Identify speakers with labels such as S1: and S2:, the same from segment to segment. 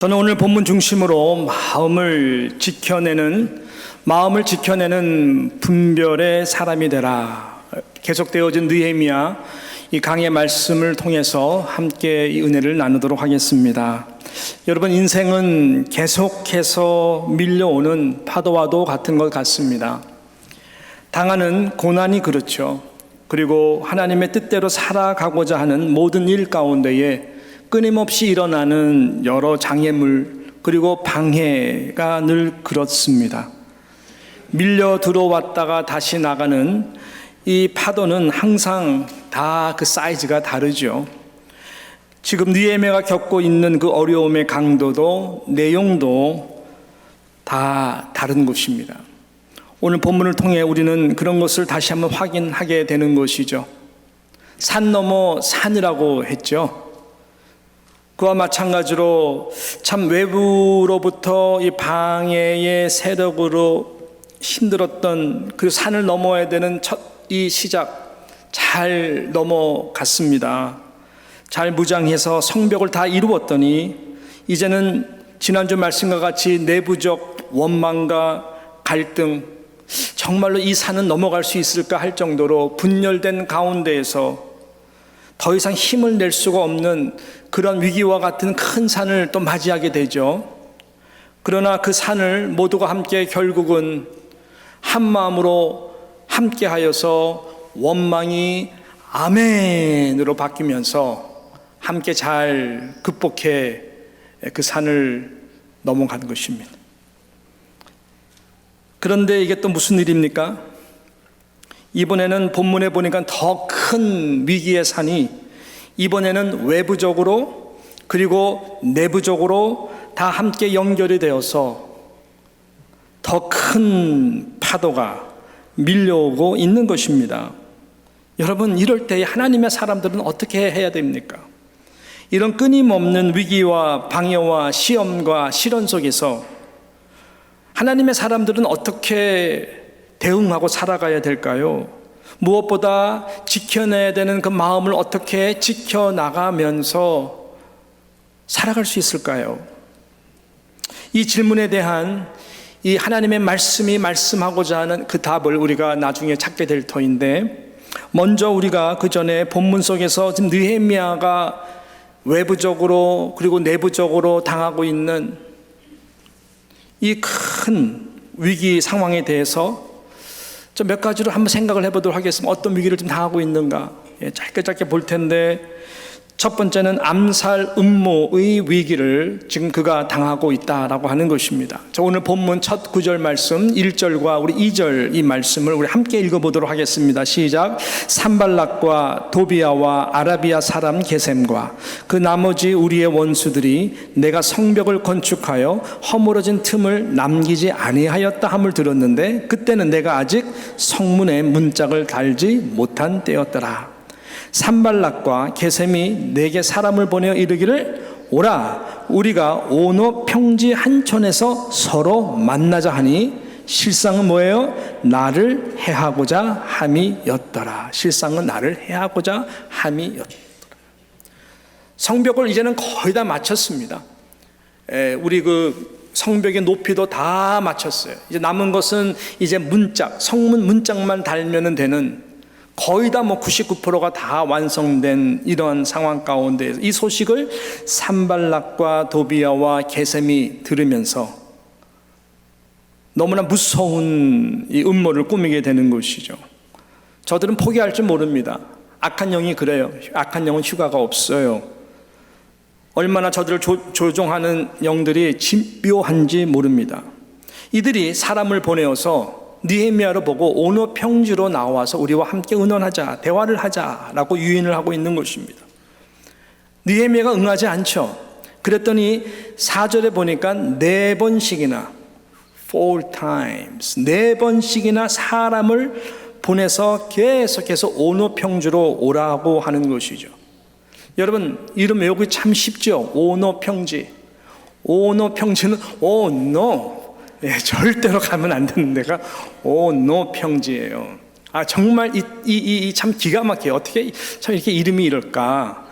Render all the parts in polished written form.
S1: 저는 오늘 본문 중심으로 마음을 지켜내는 분별의 사람이 되라, 계속되어진 느헤미야 이 강의 말씀을 통해서 함께 이 은혜를 나누도록 하겠습니다. 여러분, 인생은 계속해서 밀려오는 파도와도 같은 것 같습니다. 당하는 고난이 그렇죠. 그리고 하나님의 뜻대로 살아가고자 하는 모든 일 가운데에 끊임없이 일어나는 여러 장애물 그리고 방해가 늘 그렇습니다. 밀려 들어왔다가 다시 나가는 이 파도는 항상 다 그 사이즈가 다르죠. 지금 느헤미야가 겪고 있는 그 어려움의 강도도 내용도 다 다른 것입니다. 오늘 본문을 통해 우리는 그런 것을 다시 한번 확인하게 되는 것이죠. 산 넘어 산이라고 했죠. 그와 마찬가지로 참 외부로부터 이 방해의 세력으로 힘들었던 그 산을 넘어야 되는 이 시작 잘 넘어갔습니다. 잘 무장해서 성벽을 다 이루었더니 이제는 지난주 말씀과 같이 내부적 원망과 갈등, 정말로 이 산은 넘어갈 수 있을까 할 정도로 분열된 가운데에서 더 이상 힘을 낼 수가 없는 그런 위기와 같은 큰 산을 또 맞이하게 되죠. 그러나 그 산을 모두가 함께 결국은 한 마음으로 함께 하여서 원망이 아멘으로 바뀌면서 함께 잘 극복해 그 산을 넘어간 것입니다. 그런데 이게 또 무슨 일입니까? 이번에는 본문에 보니까 더 큰 위기의 산이 이번에는 외부적으로 그리고 내부적으로 다 함께 연결이 되어서 더 큰 파도가 밀려오고 있는 것입니다. 여러분, 이럴 때 하나님의 사람들은 어떻게 해야 됩니까? 이런 끊임없는 위기와 방해와 시험과 시련 속에서 하나님의 사람들은 어떻게 대응하고 살아가야 될까요? 무엇보다 지켜내야 되는 그 마음을 어떻게 지켜나가면서 살아갈 수 있을까요? 이 질문에 대한 이 하나님의 말씀이 말씀하고자 하는 그 답을 우리가 나중에 찾게 될 터인데, 먼저 우리가 그 전에 본문 속에서 지금 느헤미야가 외부적으로 그리고 내부적으로 당하고 있는 이 큰 위기 상황에 대해서 좀 몇 가지로 한번 생각을 해보도록 하겠습니다. 어떤 위기를 좀 당하고 있는가 짧게 볼 텐데, 첫 번째는 암살 음모의 위기를 지금 그가 당하고 있다라고 하는 것입니다. 자, 오늘 본문 첫 9절 말씀 1절과 우리 2절 이 말씀을 우리 함께 읽어보도록 하겠습니다. 시작. 산발락과 도비아와 아라비아 사람 게셈과 그 나머지 우리의 원수들이 내가 성벽을 건축하여 허물어진 틈을 남기지 아니하였다 함을 들었는데 그때는 내가 아직 성문에 문짝을 달지 못한 때였더라. 산발락과 게셈이 내게 사람을 보내어 이르기를 오라, 우리가 오노 평지 한촌에서 서로 만나자 하니 실상은 뭐예요? 나를 해하고자 함이었더라. 실상은 나를 해하고자 함이었더라. 성벽을 이제는 거의 다 마쳤습니다. 우리 그 성벽의 높이도 다 마쳤어요. 이제 남은 것은 이제 문짝, 성문 문짝만 달면 되는, 거의 다 99%가 다 완성된 이런 상황 가운데 이 소식을 산발락과 도비아와 게셈이 들으면서 너무나 무서운 이 음모를 꾸미게 되는 것이죠. 저들은 포기할 줄 모릅니다. 악한 영이 그래요. 악한 영은 휴가가 없어요. 얼마나 저들을 조종하는 영들이 집요한지 모릅니다. 이들이 사람을 보내어서 느헤미야를 보고 오노 평지로 나와서 우리와 함께 의논하자, 대화를 하자라고 유인을 하고 있는 것입니다. 느헤미야가 응하지 않죠. 그랬더니 4절에 보니까 4번씩이나 4번씩이나 사람을 보내서 계속해서 오노 평지로 오라고 하는 것이죠. 여러분, 이름 외우기 참 쉽죠. 오노 평지. 오노 평지는 오노, 절대로 가면 안 되는 데가 오노 평지예요. 정말 이 참 기가 막혀요. 어떻게 참 이렇게 이름이 이럴까?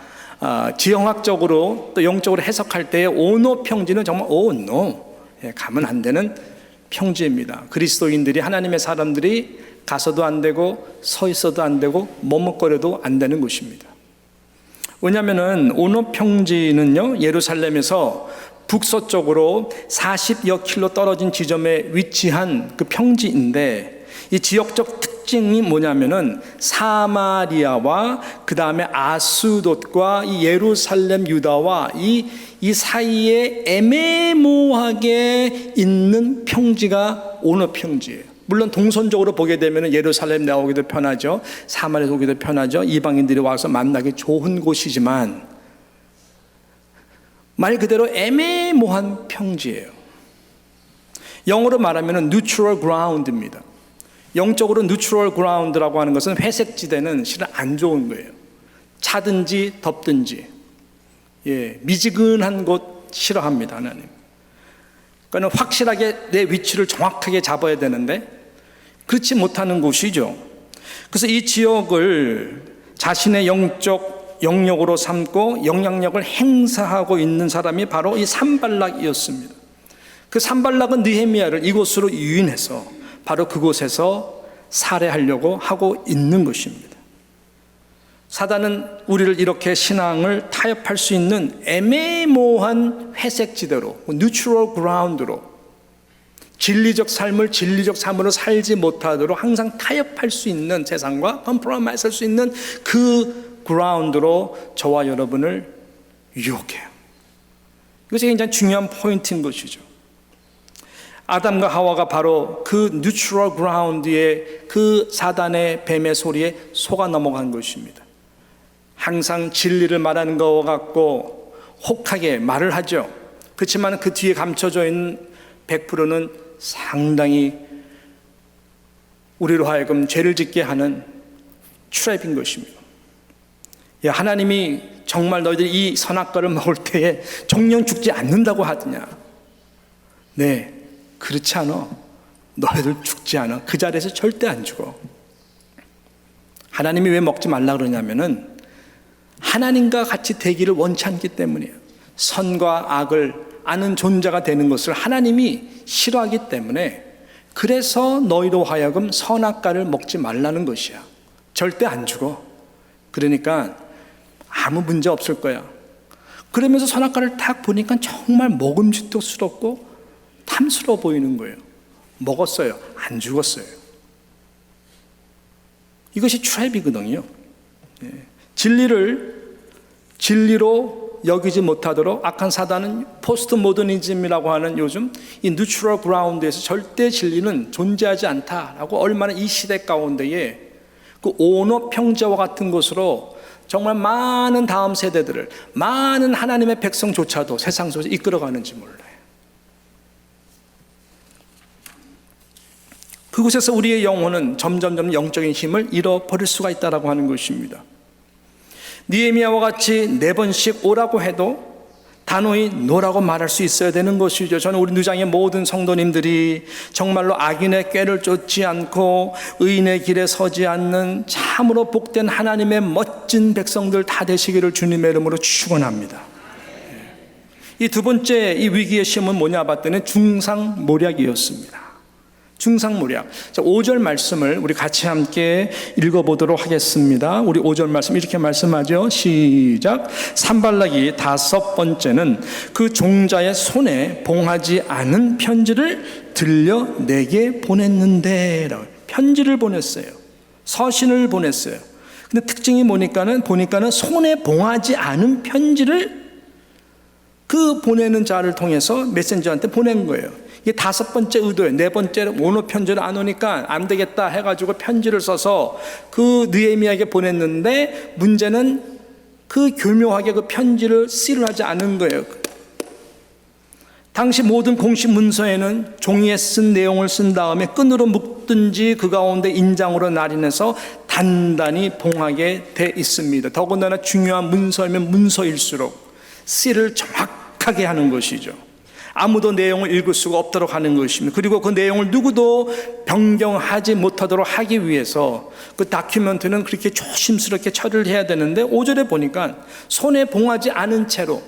S1: 지형학적으로 또 영적으로 해석할 때의 오노 평지는 정말 오노, 가면 안 되는 평지입니다. 그리스도인들이, 하나님의 사람들이 가서도 안 되고 서 있어도 안 되고 머뭇거려도 안 되는 곳입니다. 왜냐하면 오노 평지는요, 예루살렘에서 북서쪽으로 40여 킬로 떨어진 지점에 위치한 그 평지인데, 이 지역적 특징이 뭐냐면은 사마리아와 그 다음에 아스돗과 이 예루살렘 유다와 이 사이에 애매모호하게 있는 평지가 오노 평지예요. 물론 동선적으로 보게 되면 예루살렘 나오기도 편하죠. 사마리아에서 오기도 편하죠. 이방인들이 와서 만나기 좋은 곳이지만 말 그대로 애매모호한 평지예요. 영어로 말하면 neutral ground입니다. 영적으로 neutral ground라고 하는 것은 회색 지대는 실은 안 좋은 거예요. 차든지 덥든지, 미지근한 곳 싫어합니다, 하나님. 그러니까 확실하게 내 위치를 정확하게 잡아야 되는데 그렇지 못하는 곳이죠. 그래서 이 지역을 자신의 영적 영역으로 삼고 영향력을 행사하고 있는 사람이 바로 이 산발락이었습니다. 그 산발락은 느헤미야를 이곳으로 유인해서 바로 그곳에서 살해하려고 하고 있는 것입니다. 사단은 우리를 이렇게 신앙을 타협할 수 있는 애매모호한 회색지대로, 뉴트럴 그라운드로, 진리적 삶을 진리적 삶으로 살지 못하도록 항상 타협할 수 있는, 세상과 컴프로마이즈 할 수 있는 그 그라운드로 저와 여러분을 유혹해요. 이것이 굉장히 중요한 포인트인 것이죠. 아담과 하와가 바로 그 뉴트럴 그라운드에, 그 사단의 뱀의 소리에 속아 넘어간 것입니다. 항상 진리를 말하는 것 같고 혹하게 말을 하죠. 그렇지만 그 뒤에 감춰져 있는 100%는 상당히 우리로 하여금 죄를 짓게 하는 트랩인 것입니다. 하나님이 정말 너희들이 이 선악과를 먹을 때에 정령 죽지 않는다고 하더냐? 네, 그렇지 않아. 너희들 죽지 않아. 그 자리에서 절대 안 죽어. 하나님이 왜 먹지 말라 그러냐면은 하나님과 같이 되기를 원치 않기 때문이에요. 선과 악을 아는 존재가 되는 것을 하나님이 싫어하기 때문에, 그래서 너희로 하여금 선악과를 먹지 말라는 것이야. 절대 안 죽어. 그러니까 아무 문제 없을 거야. 그러면서 선악과를 딱 보니까 정말 먹음직스럽고 탐스러워 보이는 거예요. 먹었어요. 안 죽었어요. 이것이 트랩이거든요. 진리를 진리로 여기지 못하도록 악한 사단은 포스트 모더니즘이라고 하는 요즘 이 뉴트럴 그라운드에서 절대 진리는 존재하지 않다라고, 얼마나 이 시대 가운데에 그 오노 평지와 같은 곳으로 정말 많은 다음 세대들을, 많은 하나님의 백성조차도 세상 속에서 이끌어가는지 몰라요. 그곳에서 우리의 영혼은 점점 영적인 힘을 잃어버릴 수가 있다라고 하는 것입니다. 느헤미야와 같이 4번씩 오라고 해도 단호히 노라고 말할 수 있어야 되는 것이죠. 저는 우리 누장의 모든 성도님들이 정말로 악인의 꾀를 쫓지 않고 의인의 길에 서지 않는 참으로 복된 하나님의 멋진 백성들 다 되시기를 주님의 이름으로 축원합니다. 이 두 번째 이 위기의 시험은 뭐냐 봤더니 중상모략이었습니다. 중상모략. 자, 5절 말씀을 우리 같이 함께 읽어보도록 하겠습니다. 우리 5절 말씀 이렇게 말씀하죠. 시작. 산발락이 5번째는 그 종자의 손에 봉하지 않은 편지를 들려 내게 보냈는데, 편지를 보냈어요. 서신을 보냈어요. 근데 특징이 보니까는 손에 봉하지 않은 편지를 그 보내는 자를 통해서 메신저한테 보낸 거예요. 이게 5번째 의도예요. 4번째 오노 편지를 안 오니까 안 되겠다 해가지고 편지를 써서 그 느헤미야에게 보냈는데, 문제는 그 교묘하게 그 편지를 씨를 하지 않은 거예요. 당시 모든 공식 문서에는 종이에 쓴 내용을 쓴 다음에 끈으로 묶든지 그 가운데 인장으로 날인해서 단단히 봉하게 돼 있습니다. 더군다나 중요한 문서이면 문서일수록 씨를 정확하게 하는 것이죠. 아무도 내용을 읽을 수가 없도록 하는 것입니다. 그리고 그 내용을 누구도 변경하지 못하도록 하기 위해서 그 다큐멘터리는 그렇게 조심스럽게 처리를 해야 되는데 5절에 보니까 손에 봉하지 않은 채로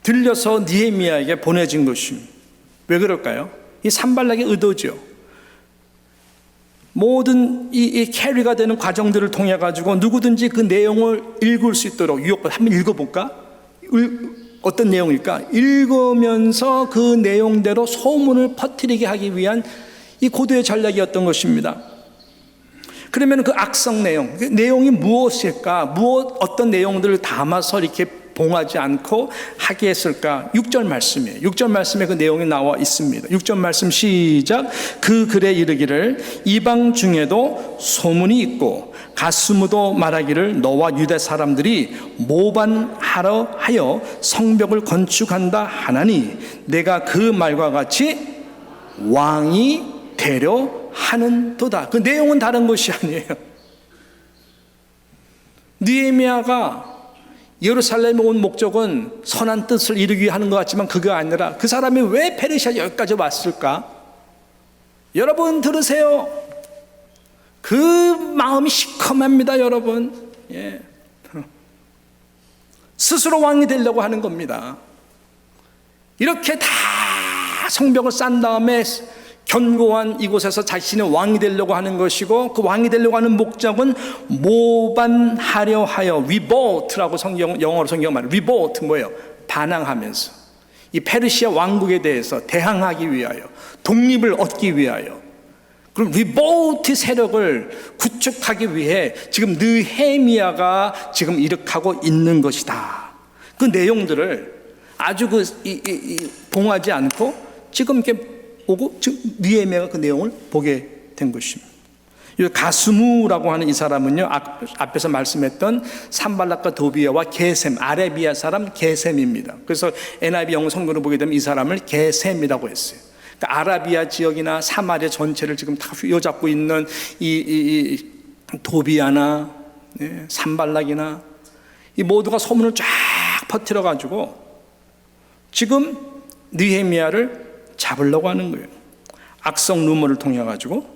S1: 들려서 느헤미야에게 보내진 것입니다. 왜 그럴까요? 이 산발락의 의도죠. 모든 이 캐리가 되는 과정들을 통해 가지고 누구든지 그 내용을 읽을 수 있도록 유혹받아. 한번 읽어볼까? 어떤 내용일까? 읽으면서 그 내용대로 소문을 퍼뜨리게 하기 위한 이 고도의 전략이었던 것입니다. 그러면 그 악성 내용, 그 내용이 무엇일까? 어떤 내용들을 담아서 이렇게 봉하지 않고 하게 했을까? 6절 말씀이에요. 6절 말씀에 그 내용이 나와 있습니다. 6절 말씀 시작. 그 글에 이르기를 이방 중에도 소문이 있고 가스무도 말하기를 너와 유대 사람들이 모반하러 하여 성벽을 건축한다 하나니 내가 그 말과 같이 왕이 되려 하는도다. 그 내용은 다른 것이 아니에요. 느헤미야가 예루살렘에 온 목적은 선한 뜻을 이루기 위해 하는 것 같지만 그게 아니라 그 사람이 왜 페르시아 여기까지 왔을까? 여러분 들으세요. 그 마음이 시커맵니다, 여러분. 예. 스스로 왕이 되려고 하는 겁니다. 이렇게 다 성벽을 쌓은 다음에 견고한 이곳에서 자신의 왕이 되려고 하는 것이고 그 왕이 되려고 하는 목적은 모반하려 하여 리볼트라고 영어로 성경 말해요. 리볼트 뭐예요? 반항하면서 이 페르시아 왕국에 대해서 대항하기 위하여 독립을 얻기 위하여 그럼 리볼트 세력을 구축하기 위해 지금 느헤미야가 지금 일으키고 있는 것이다. 그 내용들을 아주 봉하지 않고 지금 이렇게 오고 지금 느헤미야가 그 내용을 보게 된 것입니다. 가스무라고 하는 이 사람은요, 앞에서 말씀했던 산발락과 도비야와 게셈, 아라비아 사람 게셈입니다. 그래서 NIV 영어 성경을 보게 되면 이 사람을 게셈이라고 했어요. 그러니까 아라비아 지역이나 사마리아 전체를 지금 다 휘어잡고 있는 이 도비야나 산발락이나 이 모두가 소문을 쫙 퍼뜨려 가지고 지금 느헤미야를 잡으려고 하는 거예요. 악성 루머를 통해 가지고.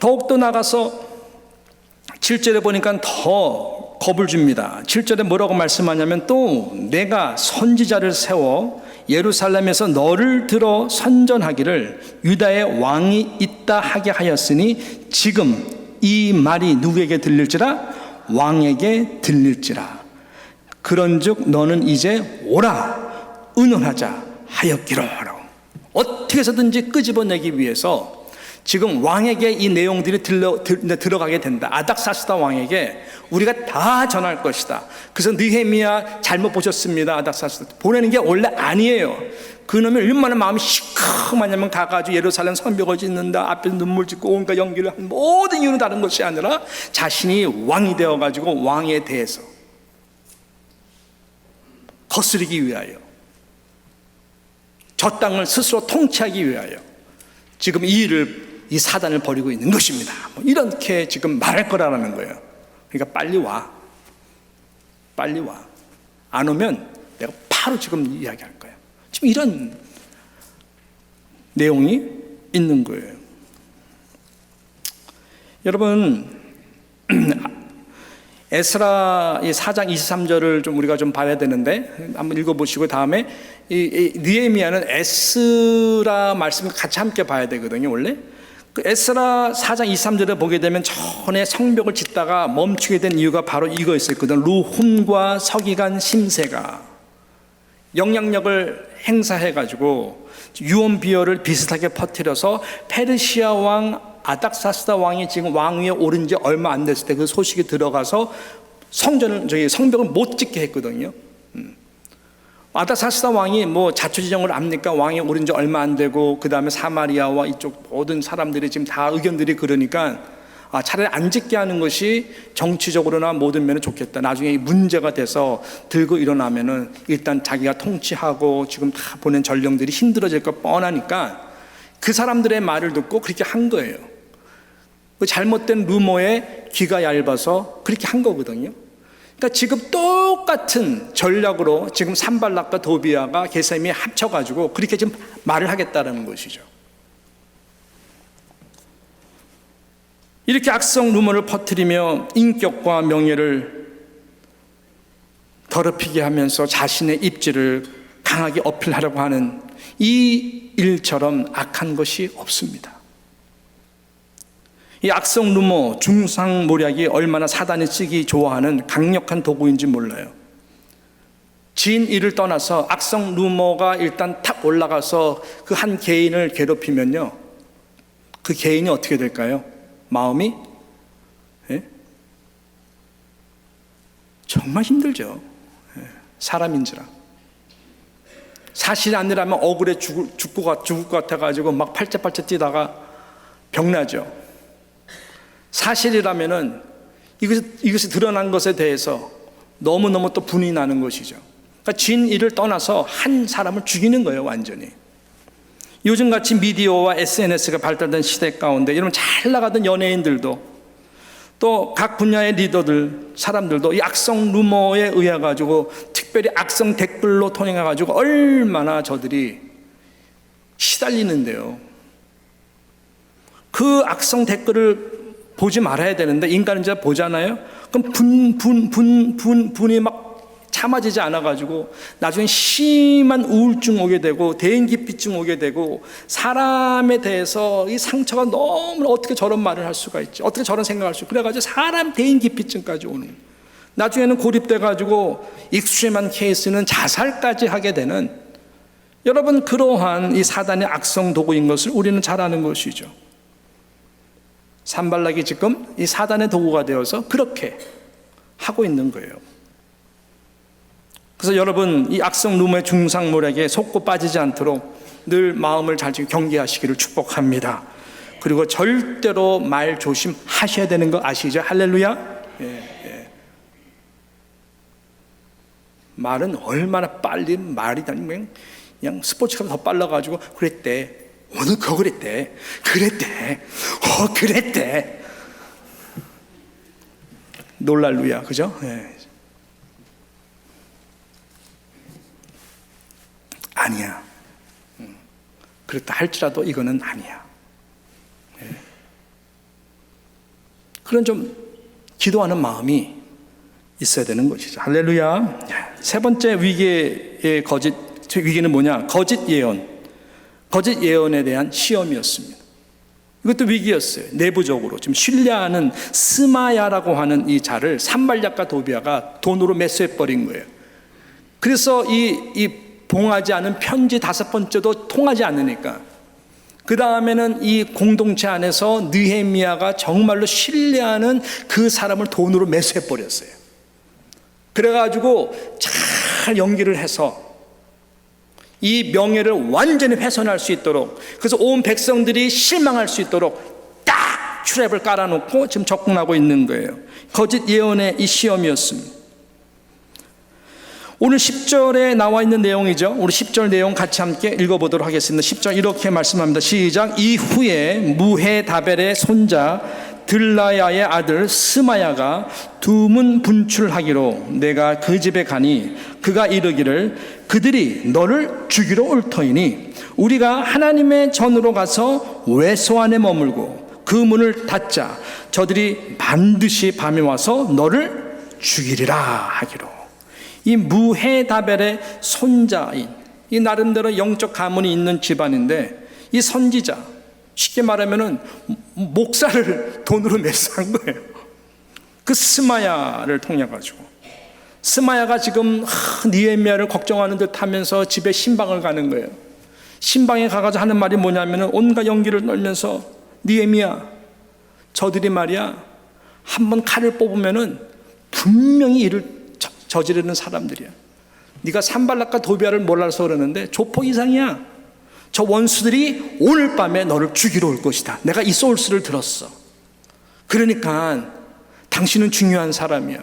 S1: 더욱더 나가서 7절에 보니까 더 겁을 줍니다. 7절에 뭐라고 말씀하냐면 또 내가 선지자를 세워 예루살렘에서 너를 들어 선전하기를 유다의 왕이 있다 하게 하였으니 지금 이 말이 누구에게 들릴지라? 왕에게 들릴지라. 그런즉 너는 이제 오라 의논하자 하였기로라고. 어떻게 해서든지 끄집어내기 위해서 지금 왕에게 이 내용들이 들어가게 된다. 아닥사스다 왕에게 우리가 다 전할 것이다. 그래서 느헤미야 잘못 보셨습니다. 아닥사스다 보내는 게 원래 아니에요. 그놈이 얼마나 마음이 시커하냐면 가가지고 예루살렘 성벽을 짓는다, 앞에 눈물 짓고 온갖 연기를 한 모든 이유는 다른 것이 아니라 자신이 왕이 되어가지고 왕에 대해서 거스르기 위하여, 저 땅을 스스로 통치하기 위하여 지금 이 사단을 벌이고 있는 것입니다. 이렇게 지금 말할 거라는 거예요. 그러니까 빨리 와. 빨리 와. 안 오면 내가 바로 지금 이야기할 거예요. 지금 이런 내용이 있는 거예요. 여러분, 에스라 4장 23절을 좀 우리가 좀 봐야 되는데 한번 읽어보시고 다음에 이 느헤미야는 에스라 말씀을 같이 함께 봐야 되거든요. 원래 그 에스라 4장 23절에 보게 되면 전에 성벽을 짓다가 멈추게 된 이유가 바로 이거였거든. 루훔과 서기관 심세가 영향력을 행사해가지고 유언비어를 비슷하게 퍼뜨려서 페르시아 왕 아닥사스다 왕이 지금 왕위에 오른 지 얼마 안 됐을 때 그 소식이 들어가서 성벽을 못 짓게 했거든요. 아닥사스다 왕이 뭐 자초지종을 압니까? 왕이 오른 지 얼마 안 되고 그 다음에 사마리아와 이쪽 모든 사람들이 지금 다 의견들이 그러니까 차라리 안 짓게 하는 것이 정치적으로나 모든 면에 좋겠다. 나중에 문제가 돼서 들고 일어나면은 일단 자기가 통치하고 지금 다 보낸 전령들이 힘들어질 거 뻔하니까 그 사람들의 말을 듣고 그렇게 한 거예요. 그 잘못된 루머에 귀가 얇아서 그렇게 한 거거든요. 그러니까 지금 똑같은 전략으로 지금 산발락과 도비아가 게셈이 합쳐가지고 그렇게 지금 말을 하겠다는 것이죠. 이렇게 악성 루머를 퍼뜨리며 인격과 명예를 더럽히게 하면서 자신의 입지를 강하게 어필하려고 하는 이 일처럼 악한 것이 없습니다. 이 악성 루머, 중상모략이 얼마나 사단이 쓰기 좋아하는 강력한 도구인지 몰라요. 진일을 떠나서 악성 루머가 일단 탁 올라가서 그 한 개인을 괴롭히면요, 그 개인이 어떻게 될까요? 마음이 정말 힘들죠. 사람인지라. 사실이 아니라면 억울해 죽을 것 같아가지고 막 팔짝팔짝 뛰다가 병나죠. 사실이라면은 이것이 드러난 것에 대해서 너무너무 또 분이 나는 것이죠. 그러니까 진일을 떠나서 한 사람을 죽이는 거예요, 완전히. 요즘같이 미디어와 SNS가 발달된 시대 가운데 여러분 잘 나가던 연예인들도 또 각 분야의 리더들, 사람들도 이 악성 루머에 의해 가지고 특별히 악성 댓글로 통해 가지고 얼마나 저들이 시달리는데요. 그 악성 댓글을 보지 말아야 되는데 인간은 이제 보잖아요. 그럼 분이 막 참아지지 않아가지고 나중에 심한 우울증 오게 되고 대인기피증 오게 되고 사람에 대해서 이 상처가 너무 어떻게 저런 말을 할 수가 있지, 어떻게 저런 생각할 수, 그래가지고 사람 대인기피증까지 오는, 나중에는 고립돼가지고 익수에만 케이스는 자살까지 하게 되는, 여러분 그러한 이 사단의 악성 도구인 것을 우리는 잘 아는 것이죠. 산발락이 지금 이 사단의 도구가 되어서 그렇게 하고 있는 거예요. 그래서 여러분 이 악성 루머의 중상모략에 속고 빠지지 않도록 늘 마음을 잘 경계하시기를 축복합니다. 그리고 절대로 말 조심하셔야 되는 거 아시죠? 할렐루야. 예. 말은 얼마나 빨리 말이 다니면 그냥 스포츠카보다 더 빨라가지고 그랬대, 오늘 그거 그랬대, 그랬대 놀랄루야, 그죠? 예. 아니야. 그렇다 할지라도 이거는 아니야. 네. 그런 좀 기도하는 마음이 있어야 되는 것이죠. 할렐루야. 세 번째 위기의 위기는 뭐냐? 거짓 예언에 대한 시험이었습니다. 이것도 위기였어요. 내부적으로 지금 신뢰하는 스마야라고 하는 이 자를 산발락과 도비아가 돈으로 매수해버린 거예요. 그래서 이 봉하지 않은 편지 5번째도 통하지 않으니까 그 다음에는 이 공동체 안에서 느헤미야가 정말로 신뢰하는 그 사람을 돈으로 매수해버렸어요. 그래가지고 잘 연기를 해서 이 명예를 완전히 훼손할 수 있도록, 그래서 온 백성들이 실망할 수 있도록 딱 트랩을 깔아놓고 지금 접근하고 있는 거예요. 거짓 예언의 이 시험이었습니다. 오늘 10절에 나와 있는 내용이죠. 우리 10절 내용 같이 함께 읽어보도록 하겠습니다. 10절 이렇게 말씀합니다. 시작. 이후에 무헤다벨의 손자 들라야의 아들 스마야가 두문 분출하기로 내가 그 집에 가니 그가 이르기를 그들이 너를 죽이러 올 터이니 우리가 하나님의 전으로 가서 외소 안에 머물고 그 문을 닫자. 저들이 반드시 밤에 와서 너를 죽이리라 하기로. 이 무헤다벨의 손자인, 이 나름대로 영적 가문이 있는 집안인데 이 선지자, 쉽게 말하면은 목사를 돈으로 매수한 거예요. 그 스마야를 통해 가지고 스마야가 지금 느헤미야를 걱정하는 듯 하면서 집에 신방을 가는 거예요. 신방에 가가지고 하는 말이 뭐냐면은 온갖 연기를 떨면서 느헤미야, 저들이 말이야 한번 칼을 뽑으면은 분명히 이를 저지르는 사람들이야. 네가 산발락과 도비아를 몰라서 그러는데 조폭 이상이야. 저 원수들이 오늘 밤에 너를 죽이러 올 것이다. 내가 이 소울스를 들었어. 그러니까 당신은 중요한 사람이야.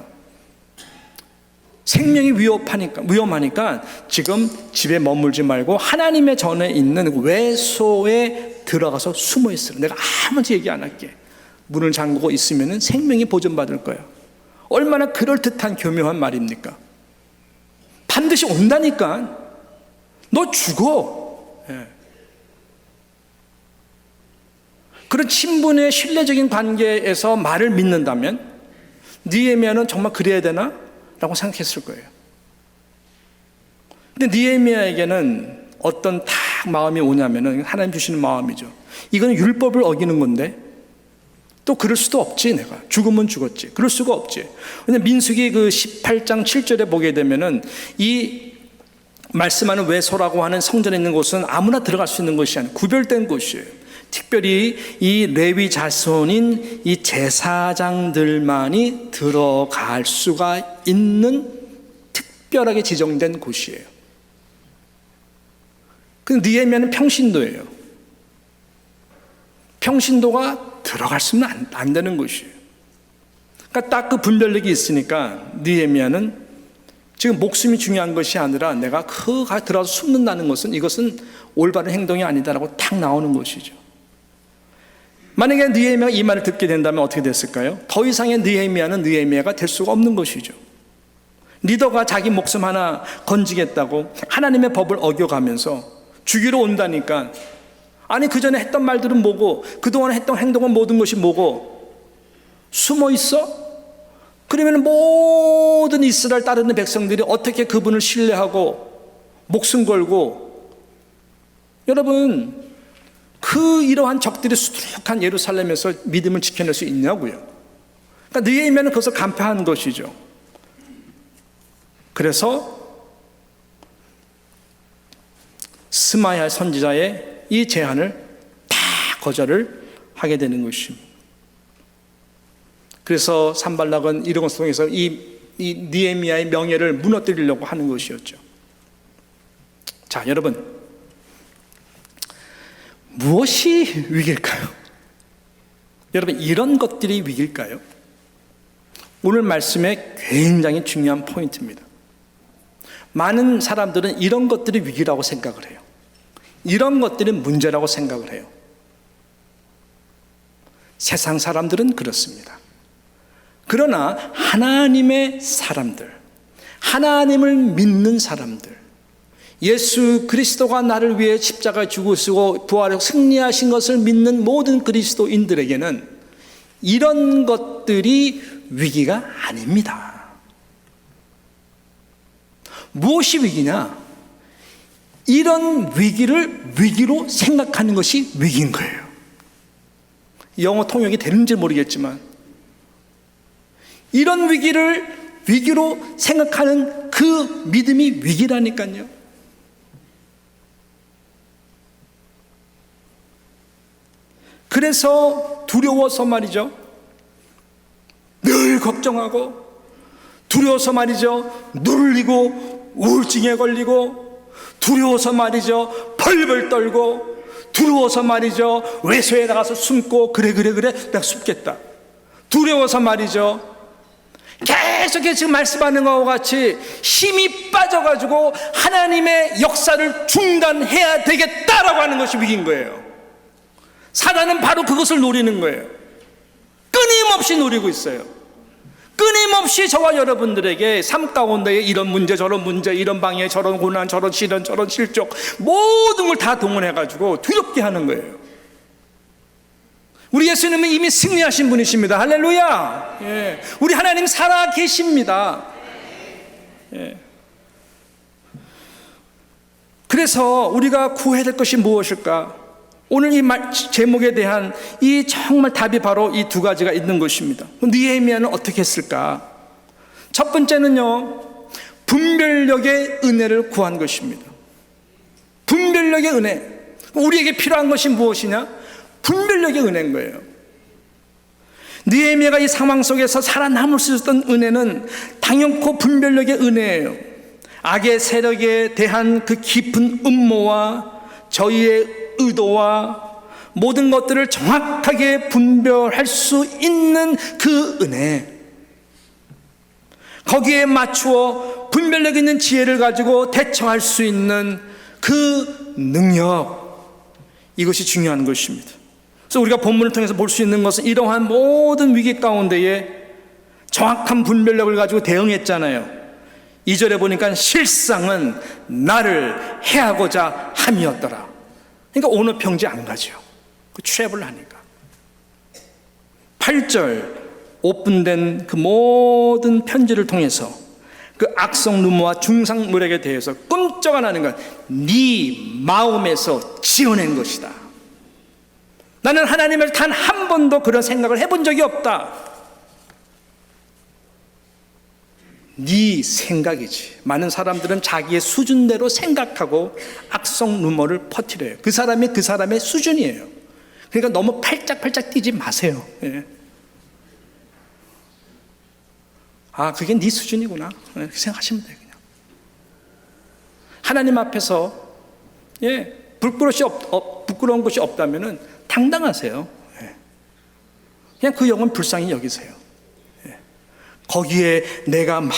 S1: 생명이 위험하니까 지금 집에 머물지 말고 하나님의 전에 있는 외소에 들어가서 숨어 있으라. 내가 아무도 얘기 안 할게. 문을 잠그고 있으면 생명이 보존받을 거야. 얼마나 그럴듯한 교묘한 말입니까? 반드시 온다니까. 너 죽어. 예. 그런 친분의 신뢰적인 관계에서 말을 믿는다면 느헤미야는 정말 그래야 되나? 라고 생각했을 거예요. 근데 느헤미야에게는 어떤 딱 마음이 오냐면은 하나님 주시는 마음이죠. 이건 율법을 어기는 건데 또 그럴 수도 없지. 내가 죽으면 죽었지. 그럴 수가 없지. 근데 민수기 그 18장 7절에 보게 되면은 이 말씀하는 외소라고 하는 성전에 있는 곳은 아무나 들어갈 수 있는 것이 아니라 구별된 곳이에요. 특별히 이 레위 자손인 이 제사장들만이 들어갈 수가 있는 특별하게 지정된 곳이에요. 근데 느헤미야는 평신도예요. 평신도가 들어갈 수는 안 되는 곳이에요. 그러니까 딱 그 분별력이 있으니까 느헤미야는 지금 목숨이 중요한 것이 아니라 내가 들어가서 숨는다는 것은 이것은 올바른 행동이 아니다라고 딱 나오는 것이죠. 만약에 느헤미야가 이 말을 듣게 된다면 어떻게 됐을까요? 더 이상의 느헤미야는 느헤미야가 될 수가 없는 것이죠. 리더가 자기 목숨 하나 건지겠다고 하나님의 법을 어겨가면서 죽이러 온다니까, 아니 그 전에 했던 말들은 뭐고 그동안 했던 행동은 모든 것이 뭐고 숨어 있어? 그러면 모든 이스라엘 따르는 백성들이 어떻게 그분을 신뢰하고 목숨 걸고, 여러분 이러한 적들이 수두룩한 예루살렘에서 믿음을 지켜낼 수 있냐고요. 그러니까 느헤미야는 그것을 간파한 것이죠. 그래서 스마야 선지자의 이 제안을 다 거절을 하게 되는 것입니다. 그래서 산발락은 이런 것을 통해서 이 느헤미야의 명예를 무너뜨리려고 하는 것이었죠. 자, 여러분, 무엇이 위기일까요? 여러분, 이런 것들이 위기일까요? 오늘 말씀의 굉장히 중요한 포인트입니다. 많은 사람들은 이런 것들이 위기라고 생각을 해요. 이런 것들이 문제라고 생각을 해요. 세상 사람들은 그렇습니다. 그러나 하나님의 사람들, 하나님을 믿는 사람들, 예수 그리스도가 나를 위해 십자가에 죽으시고 부활하고 승리하신 것을 믿는 모든 그리스도인들에게는 이런 것들이 위기가 아닙니다. 무엇이 위기냐? 이런 위기를 위기로 생각하는 것이 위기인 거예요. 영어 통역이 되는지 모르겠지만 이런 위기를 위기로 생각하는 그 믿음이 위기라니까요. 그래서 두려워서 말이죠, 늘 걱정하고, 두려워서 말이죠, 눌리고 우울증에 걸리고, 두려워서 말이죠 벌벌 떨고, 두려워서 말이죠 외소에 나가서 숨고, 그래 내가 숨겠다. 두려워서 말이죠 계속해서 지금 말씀하는 것과 같이 힘이 빠져가지고 하나님의 역사를 중단해야 되겠다라고 하는 것이 위기인 거예요. 사단은 바로 그것을 노리는 거예요. 끊임없이 노리고 있어요. 끊임없이 저와 여러분들에게 삶 가운데 이런 문제 저런 문제, 이런 방해 저런 고난 저런 시련 저런 실족, 모든 걸 다 동원해가지고 두렵게 하는 거예요. 우리 예수님은 이미 승리하신 분이십니다. 할렐루야. 예. 우리 하나님 살아 계십니다. 예. 그래서 우리가 구해야 될 것이 무엇일까? 오늘 이 제목에 대한 이 정말 답이 바로 이 두 가지가 있는 것입니다. 느헤미야는 어떻게 했을까? 첫 번째는요, 분별력의 은혜를 구한 것입니다. 분별력의 은혜. 우리에게 필요한 것이 무엇이냐? 분별력의 은혜인 거예요. 느헤미야가 이 상황 속에서 살아남을 수 있었던 은혜는 당연코 분별력의 은혜예요. 악의 세력에 대한 그 깊은 음모와 저희의 의도와 모든 것들을 정확하게 분별할 수 있는 그 은혜, 거기에 맞추어 분별력 있는 지혜를 가지고 대처할 수 있는 그 능력, 이것이 중요한 것입니다. 그래서 우리가 본문을 통해서 볼 수 있는 것은 이러한 모든 위기 가운데에 정확한 분별력을 가지고 대응했잖아요. 2절에 보니까 실상은 나를 해하고자 함이었더라. 그러니까 오너 평지 안 가죠. 그 트랩을 하니까. 8절 오픈된 그 모든 편지를 통해서 그 악성 루머와 중상 노력에 대해서 끔찍 안 하는 건 네 마음에서 지어낸 것이다. 나는 하나님을 단 한 번도 그런 생각을 해본 적이 없다. 네 생각이지. 많은 사람들은 자기의 수준대로 생각하고 악성 루머를 퍼뜨려요. 그 사람이 그 사람의 수준이에요. 그러니까 너무 팔짝팔짝 뛰지 마세요. 예. 아, 그게 네 수준이구나. 이렇게 생각하시면 돼요. 그냥 하나님 앞에서 부끄러운 것이 없다면은 당당하세요. 예. 그냥 그 영혼 불쌍히 여기세요. 예. 거기에 내가 막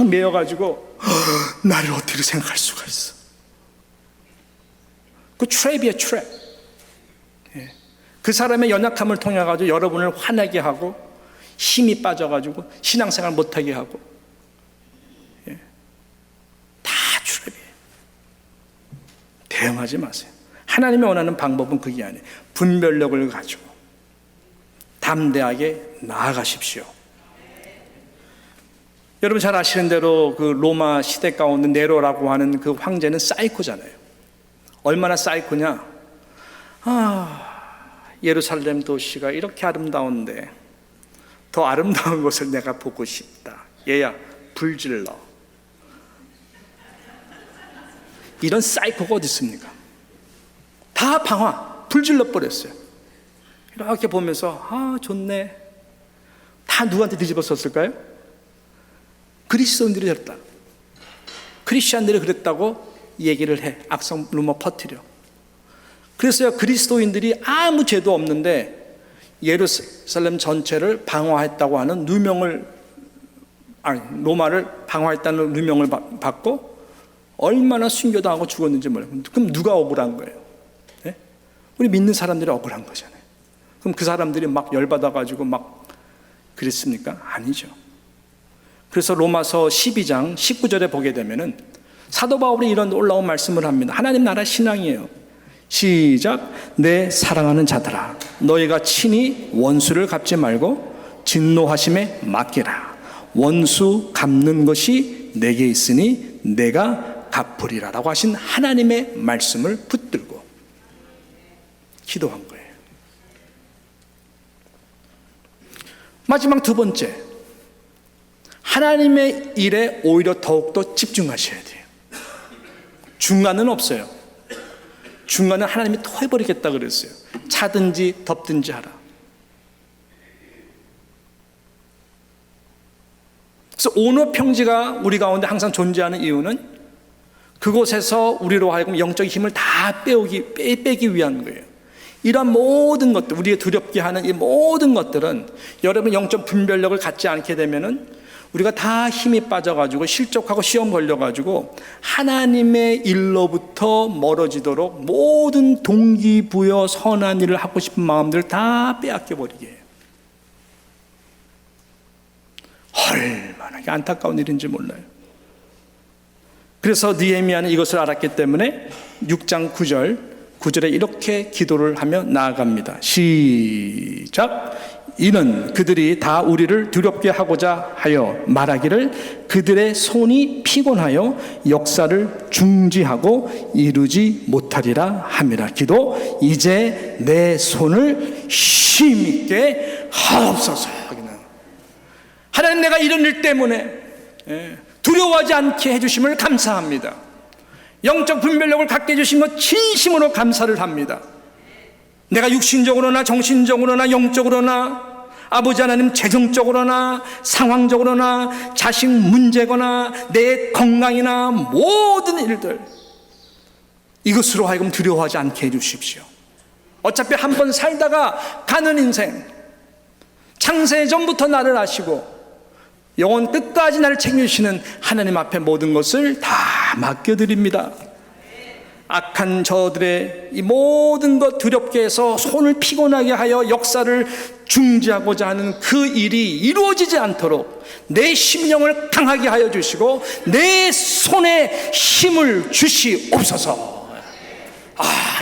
S1: 매여가지고 나를 어떻게 생각할 수가 있어. 그 트랩이에요, 트랩. 예. 그 사람의 연약함을 통해 가지고 여러분을 화나게 하고 힘이 빠져가지고 신앙생활 못하게 하고, 예. 다 트랩이에요. 대응하지 마세요. 하나님이 원하는 방법은 그게 아니에요. 분별력을 가지고 담대하게 나아가십시오. 여러분 잘 아시는 대로 그 로마 시대 가운데 네로라고 하는 그 황제는 사이코잖아요. 얼마나 사이코냐? 예루살렘 도시가 이렇게 아름다운데 더 아름다운 것을 내가 보고 싶다. 얘야, 불 질러. 이런 사이코가 어디 있습니까? 다 방화, 불 질러 버렸어요. 이렇게 보면서 좋네. 다 누구한테 뒤집어 썼을까요? 그리스도인들이 그랬다. 크리스찬들이 그랬다고 얘기를 해. 악성 루머 퍼뜨려. 그래서 그리스도인들이 아무 죄도 없는데 예루살렘 전체를 방화했다고 하는 로마를 방화했다는 누명을 받고 얼마나 순교당하고 죽었는지 몰라요. 그럼 누가 억울한 거예요? 네? 우리 믿는 사람들이 억울한 거잖아요. 그럼 그 사람들이 막 열받아가지고 막 그랬습니까? 아니죠. 그래서 로마서 12장 19절에 보게 되면은 사도 바울이 이런 놀라운 말씀을 합니다. 하나님 나라 신앙이에요. 시작. 내 사랑하는 자들아, 너희가 친히 원수를 갚지 말고 진노하심에 맡기라. 원수 갚는 것이 내게 있으니 내가 갚으리라 라고 하신 하나님의 말씀을 붙들고 기도한 거예요. 마지막 두 번째, 하나님의 일에 오히려 더욱더 집중하셔야 돼요. 중간은 없어요. 중간은 하나님이 토해버리겠다 그랬어요. 차든지 덮든지 하라. 그래서 오너 평지가 우리 가운데 항상 존재하는 이유는 그곳에서 우리로 하여금 영적인 힘을 다 빼기 위한 거예요. 이런 모든 것들, 우리의 두렵게 하는 이 모든 것들은 여러분 영적 분별력을 갖지 않게 되면은 우리가 다 힘이 빠져가지고 실족하고 시험 걸려가지고 하나님의 일로부터 멀어지도록 모든 동기부여 선한 일을 하고 싶은 마음들 다 빼앗겨버리게 해요. 얼마나 안타까운 일인지 몰라요. 그래서 느헤미야는 이것을 알았기 때문에 6장 9절에 이렇게 기도를 하며 나아갑니다. 시작. 이는 그들이 다 우리를 두렵게 하고자 하여 말하기를 그들의 손이 피곤하여 역사를 중지하고 이루지 못하리라 함이라. 기도. 이제 내 손을 힘있게 하옵소서. 하나님, 내가 이런 일 때문에 두려워하지 않게 해주심을 감사합니다. 영적 분별력을 갖게 해주신 것 진심으로 감사를 합니다. 내가 육신적으로나 정신적으로나 영적으로나 아버지 하나님 재정적으로나 상황적으로나 자식 문제거나 내 건강이나 모든 일들, 이것으로 하여금 두려워하지 않게 해주십시오. 어차피 한 번 살다가 가는 인생, 창세 전부터 나를 아시고 영원 끝까지 나를 챙겨주시는 하나님 앞에 모든 것을 다 맡겨드립니다. 악한 저들의 이 모든 것 두렵게 해서 손을 피곤하게 하여 역사를 중지하고자 하는 그 일이 이루어지지 않도록 내 심령을 강하게 하여 주시고 내 손에 힘을 주시옵소서.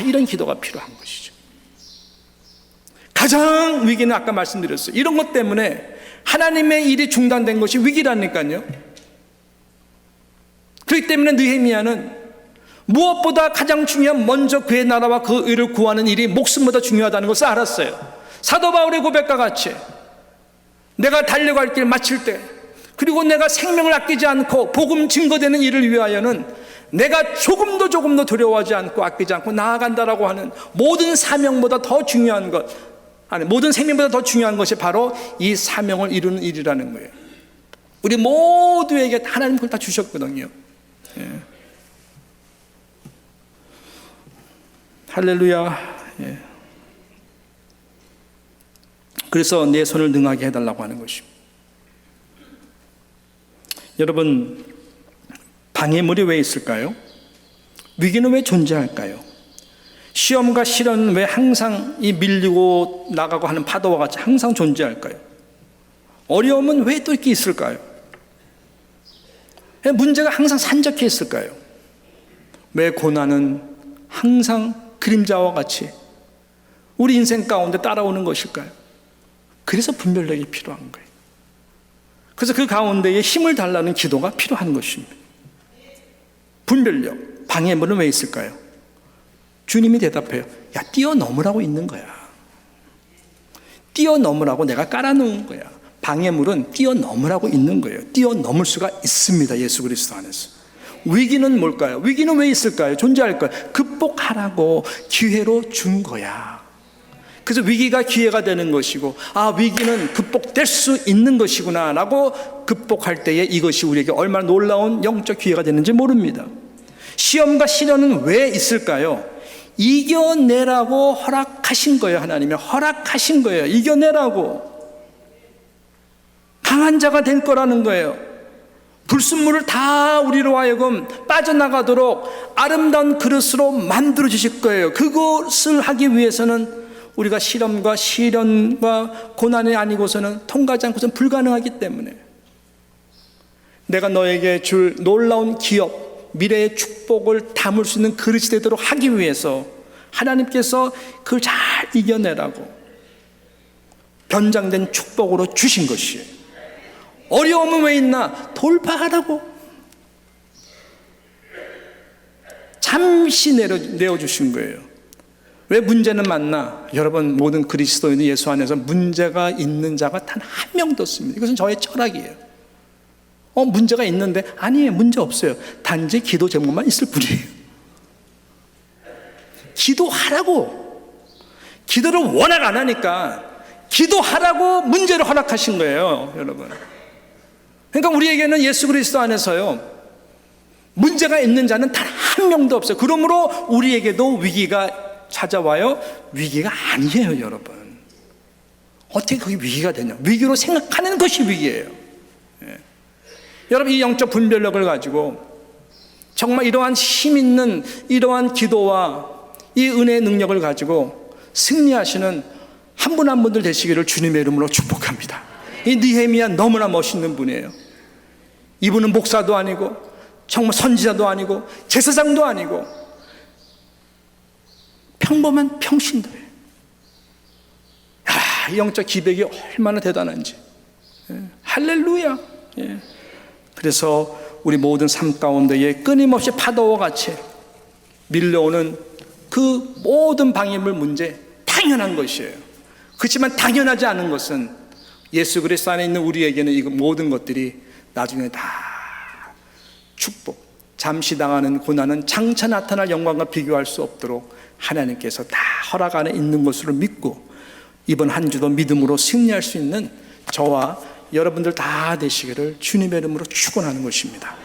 S1: 이런 기도가 필요한 것이죠. 가장 위기는 아까 말씀드렸어요. 이런 것 때문에 하나님의 일이 중단된 것이 위기라니까요. 그렇기 때문에 느헤미야는 무엇보다 가장 중요한 먼저 그의 나라와 그 의를 구하는 일이 목숨보다 중요하다는 것을 알았어요. 사도 바울의 고백과 같이 내가 달려갈 길 마칠 때, 그리고 내가 생명을 아끼지 않고 복음 증거되는 일을 위하여는 내가 조금도 두려워하지 않고 아끼지 않고 나아간다라고 하는 모든 사명보다 더 중요한 것, 모든 생명보다 더 중요한 것이 바로 이 사명을 이루는 일이라는 거예요. 우리 모두에게 하나님 그걸 다 주셨거든요. 예. 할렐루야. 예. 그래서 내 손을 능하게 해달라고 하는 것입니다. 여러분, 방해물이 왜 있을까요? 위기는 왜 존재할까요? 시험과 시련은 왜 항상 이 밀리고 나가고 하는 파도와 같이 항상 존재할까요? 어려움은 왜 또 이렇게 있을까요? 왜 문제가 항상 산적해 있을까요? 왜 고난은 항상 그림자와 같이 우리 인생 가운데 따라오는 것일까요? 그래서 분별력이 필요한 거예요. 그래서 그 가운데에 힘을 달라는 기도가 필요한 것입니다. 분별력, 방해물은 왜 있을까요? 주님이 대답해요. 야, 뛰어넘으라고 있는 거야. 뛰어넘으라고 내가 깔아놓은 거야. 방해물은 뛰어넘으라고 있는 거예요. 뛰어넘을 수가 있습니다. 예수 그리스도 안에서. 위기는 뭘까요? 위기는 왜 있을까요? 존재할까요? 극복하라고 기회로 준 거야. 그래서 위기가 기회가 되는 것이고, 위기는 극복될 수 있는 것이구나 라고 극복할 때에 이것이 우리에게 얼마나 놀라운 영적 기회가 되는지 모릅니다. 시험과 시련은 왜 있을까요? 이겨내라고 허락하신 거예요. 하나님이 허락하신 거예요. 이겨내라고. 강한 자가 될 거라는 거예요. 불순물을 다 우리로 하여금 빠져나가도록 아름다운 그릇으로 만들어 주실 거예요. 그것을 하기 위해서는 우리가 시험과 시련과 고난이 아니고서는 통과하지 않고서는 불가능하기 때문에 내가 너에게 줄 놀라운 기업, 미래의 축복을 담을 수 있는 그릇이 되도록 하기 위해서 하나님께서 그걸 잘 이겨내라고 변장된 축복으로 주신 것이에요. 어려움은 왜 있나? 돌파하라고 잠시 내어주신 거예요. 왜 문제는 많나? 여러분, 모든 그리스도인 예수 안에서 문제가 있는 자가 단 한 명도 없습니다. 이것은 저의 철학이에요. 문제가 있는데 아니에요. 문제 없어요. 단지 기도 제목만 있을 뿐이에요. 기도하라고. 기도를 워낙 안 하니까 기도하라고 문제를 허락하신 거예요. 여러분, 그러니까 우리에게는 예수 그리스도 안에서요 문제가 있는 자는 단 한 명도 없어요. 그러므로 우리에게도 위기가 찾아와요. 위기가 아니에요. 여러분, 어떻게 그게 위기가 되냐? 위기로 생각하는 것이 위기예요. 예. 여러분, 이 영적 분별력을 가지고 정말 이러한 힘 있는 이러한 기도와 이 은혜의 능력을 가지고 승리하시는 한 분 한 분들 되시기를 주님의 이름으로 축복합니다. 이 느헤미야 너무나 멋있는 분이에요. 이분은 목사도 아니고 정말 선지자도 아니고 제사장도 아니고 평범한 평신도예요. 이 영적 기백이 얼마나 대단한지. 할렐루야. 그래서 우리 모든 삶 가운데에 끊임없이 파도와 같이 밀려오는 그 모든 방해물 문제 당연한 것이에요. 그렇지만 당연하지 않은 것은 예수 그리스도 안에 있는 우리에게는 이 모든 것들이 나중에 다 축복, 잠시 당하는 고난은 장차 나타날 영광과 비교할 수 없도록 하나님께서 다 허락 안에 있는 것으로 믿고 이번 한 주도 믿음으로 승리할 수 있는 저와 여러분들 다 되시기를 주님의 이름으로 축원하는 것입니다.